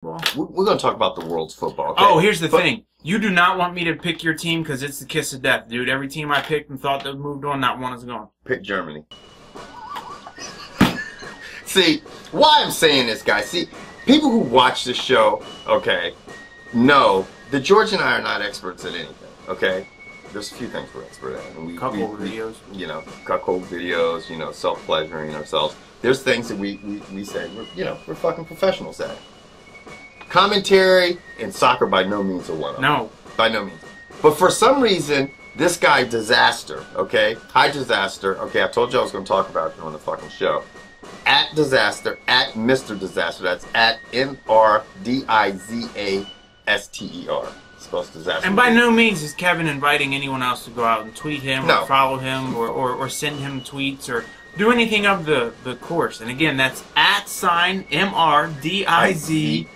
We're going to talk about the world's football. Okay? Oh, here's the thing. You do not want me to pick your team because it's the kiss of death, dude. Every team I picked and thought that moved on, not one is gone. Pick Germany. See, why I'm saying this, guys, see, people who watch this show, okay, know that George and I are not experts at anything, okay? There's a few things we're expert at. And cuckold videos. You know, cuckold videos, you know, self-pleasuring ourselves. There's things that we say, we're fucking professionals at. Commentary and soccer by no means are one of them. No. By no means. But for some reason, this guy, Disaster, okay? Hi, Disaster. Okay, I told you I was going to talk about it on the fucking show. At Disaster, at Mr. Disaster. That's at MRDIZASTER. Spells disaster. And by no means is Kevin inviting anyone else to go out and tweet him or follow him or send him tweets or do anything of the course. And again, that's at sign MRDIZASTER.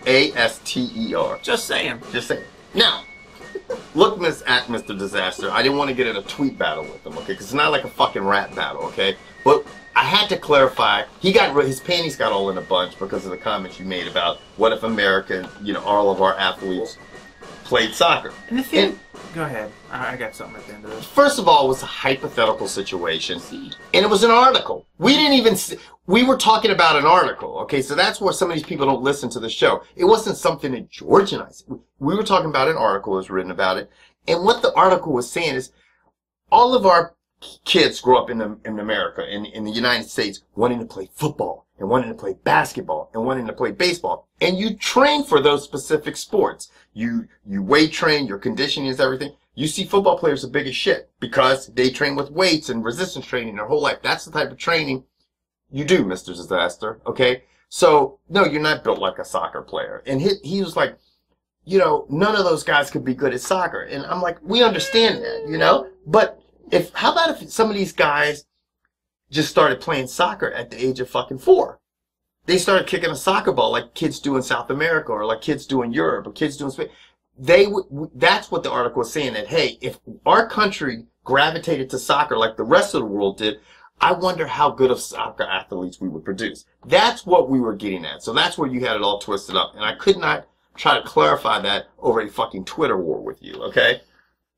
Just saying. Just saying. Now, look, at Mr. Disaster. I didn't want to get in a tweet battle with him, okay? Because it's not like a fucking rap battle, okay? But I had to clarify. His panties got all in a bunch because of the comments you made about what if America, all of our athletes played soccer. And the thing, go ahead. I got something at the end of this. First of all, it was a hypothetical situation, and it was an article. We were talking about an article, okay? So that's where some of these people don't listen to the show. It wasn't something that George and I said. We were talking about an article that was written about it, and what the article was saying is all of our kids grow up in America, in the United States, wanting to play football, and wanting to play basketball, and wanting to play baseball. And you train for those specific sports. You weight train, your conditioning is everything. You see football players are big as shit because they train with weights and resistance training their whole life. That's the type of training you do, Mr. Disaster, okay? So, no, you're not built like a soccer player. And he was like, none of those guys could be good at soccer. And I'm like, we understand that, But how about if some of these guys just started playing soccer at the age of fucking 4? They started kicking a soccer ball like kids do in South America or like kids do in Europe or kids do in Spain. That's what the article was saying, that, hey, if our country gravitated to soccer like the rest of the world did, I wonder how good of soccer athletes we would produce. That's what we were getting at. So that's where you had it all twisted up. And I could not try to clarify that over a fucking Twitter war with you, okay?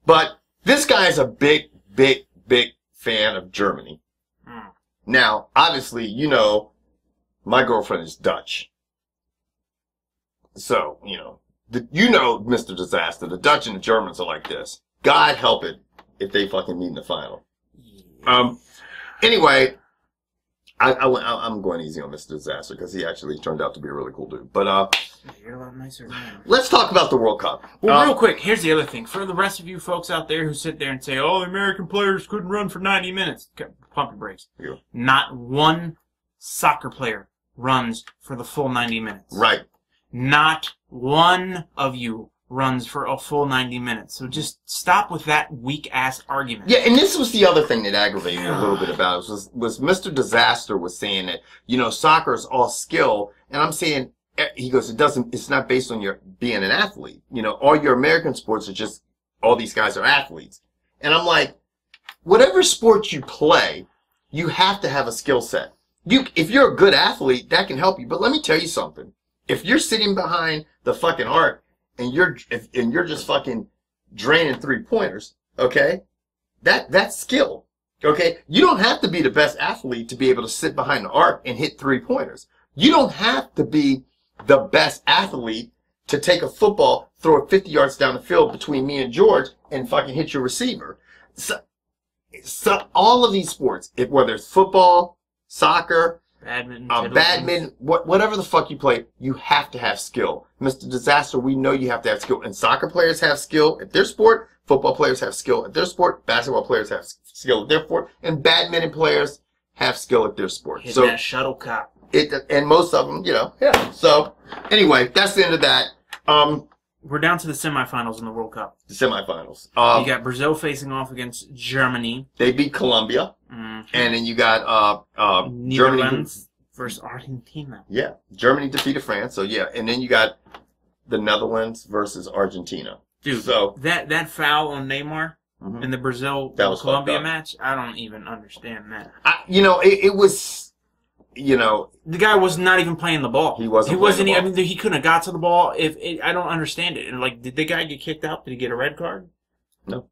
But this guy is a big, big, big fan of Germany. Now, obviously, my girlfriend is Dutch. So, Mr. Disaster, the Dutch and the Germans are like this. God help it if they fucking meet in the final. Anyway, I'm going easy on Mr. Disaster because he actually turned out to be a really cool dude. But, you're a lot nicer man. Let's talk about the World Cup. Well, real quick, here's the other thing. For the rest of you folks out there who sit there and say, oh, the American players couldn't run for 90 minutes. Pump your brakes. Yeah. Not one soccer player runs for the full 90 minutes. Right. Not one of you runs for a full 90 minutes. So just stop with that weak-ass argument. Yeah, and this was the other thing that aggravated me a little bit about it, was Mr. Disaster was saying that, soccer is all skill, and I'm saying, he goes, it's not based on your being an athlete. All your American sports are just, all these guys are athletes. And I'm like, whatever sport you play, you have to have a skill set. If you're a good athlete, that can help you. But let me tell you something. If you're sitting behind the fucking arc and you're just fucking draining 3-pointers, okay? That's skill. Okay? You don't have to be the best athlete to be able to sit behind the arc and hit 3-pointers. You don't have to be the best athlete to take a football, throw it 50 yards down the field between me and George and fucking hit your receiver. So all of these sports, whether it's football, soccer, badminton, whatever the fuck you play, you have to have skill. Mr. Disaster, we know you have to have skill. And soccer players have skill at their sport. Football players have skill at their sport. Basketball players have skill at their sport. And badminton players have skill at their sport. Hitting that shuttlecock. And most of them, yeah. So, anyway, that's the end of that. We're down to the semifinals in the World Cup. The semifinals. You got Brazil facing off against Germany. They beat Colombia. Mm-hmm. And then you got Netherlands Germany versus Argentina. Yeah. Germany defeated France. So, yeah. And then you got the Netherlands versus Argentina. Dude, so that foul on Neymar in the Brazil-Colombia match, I don't even understand that. you know, the guy was not even playing the ball. He wasn't. I mean, he couldn't have got to the ball. I don't understand it. And like, did the guy get kicked out? Did he get a red card? No.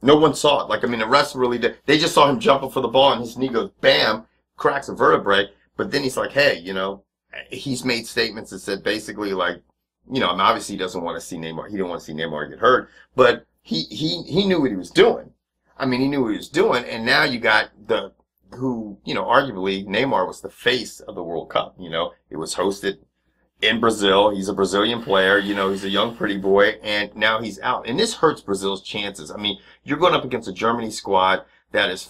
No one saw it. Like, I mean, the rest really did. They just saw him jumping for the ball, and his knee goes bam, cracks a vertebrae. But then he's like, hey, you know, he's made statements that said basically like, you know, I mean, obviously he doesn't want to see Neymar. He didn't want to see Neymar get hurt, but he knew what he was doing. I mean, he knew what he was doing, and now you got you know, arguably Neymar was the face of the World Cup. You know, it was hosted in Brazil. He's a Brazilian player. You know, he's a young, pretty boy, and now he's out. And this hurts Brazil's chances. I mean, you're going up against a Germany squad that is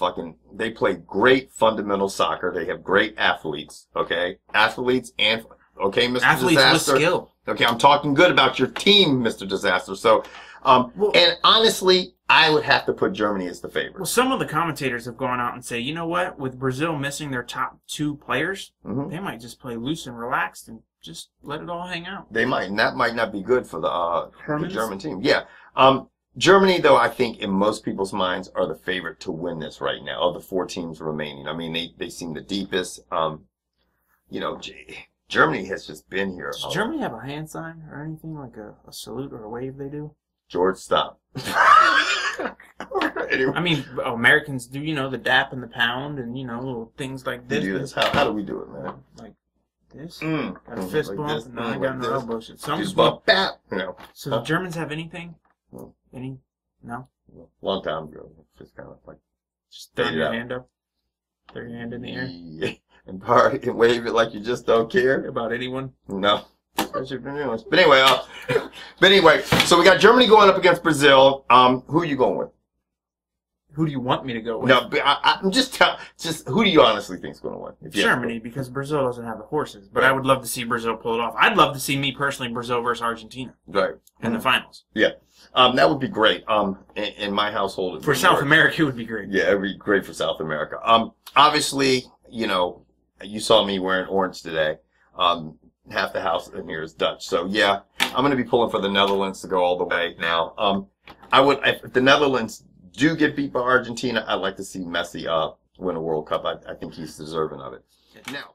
they play great fundamental soccer. They have great athletes, okay? Athletes and, okay, Mr. Athletes Disaster. with skill. Okay, I'm talking good about your team, Mr. Disaster. So, and honestly, I would have to put Germany as the favorite. Well, some of the commentators have gone out and say, you know what? With Brazil missing their top 2 players, they might just play loose and relaxed and just let it all hang out. They might, and that might not be good for the German team. Yeah. Germany, though, I think in most people's minds are the favorite to win this right now of the 4 teams remaining. I mean, they seem the deepest. You know, Germany has just been here. Does Germany have a hand sign or anything like a salute or a wave they do? George, stop. Anyway. I mean, Americans do, you know, the dap and the pound and, you know, little things like this. Do this. How do we do it, man? Like this? Got a fist bump, this, and then I got no elbow shit. Fist bump, bap. You know. So the Germans have anything? Any? No? Long time ago. Just kind of like... Just throw your hand up? Throw your hand in the air? Yeah. And wave it like you just don't care? About anyone? No. But anyway, so we got Germany going up against Brazil. Who are you going with? Who do you want me to go with? No, I'm just who do you honestly think is going to win? Germany, because Brazil doesn't have the horses. But I would love to see Brazil pull it off. I'd love to see, me personally, Brazil versus Argentina. Right. In the finals. Yeah. That would be great. In my household. For South America, it would be great. Yeah, it would be great for South America. Obviously, you know, you saw me wearing orange today. Half the house in here is Dutch. So yeah, I'm going to be pulling for the Netherlands to go all the way now. If the Netherlands do get beat by Argentina, I'd like to see Messi, win a World Cup. I think he's deserving of it. Now,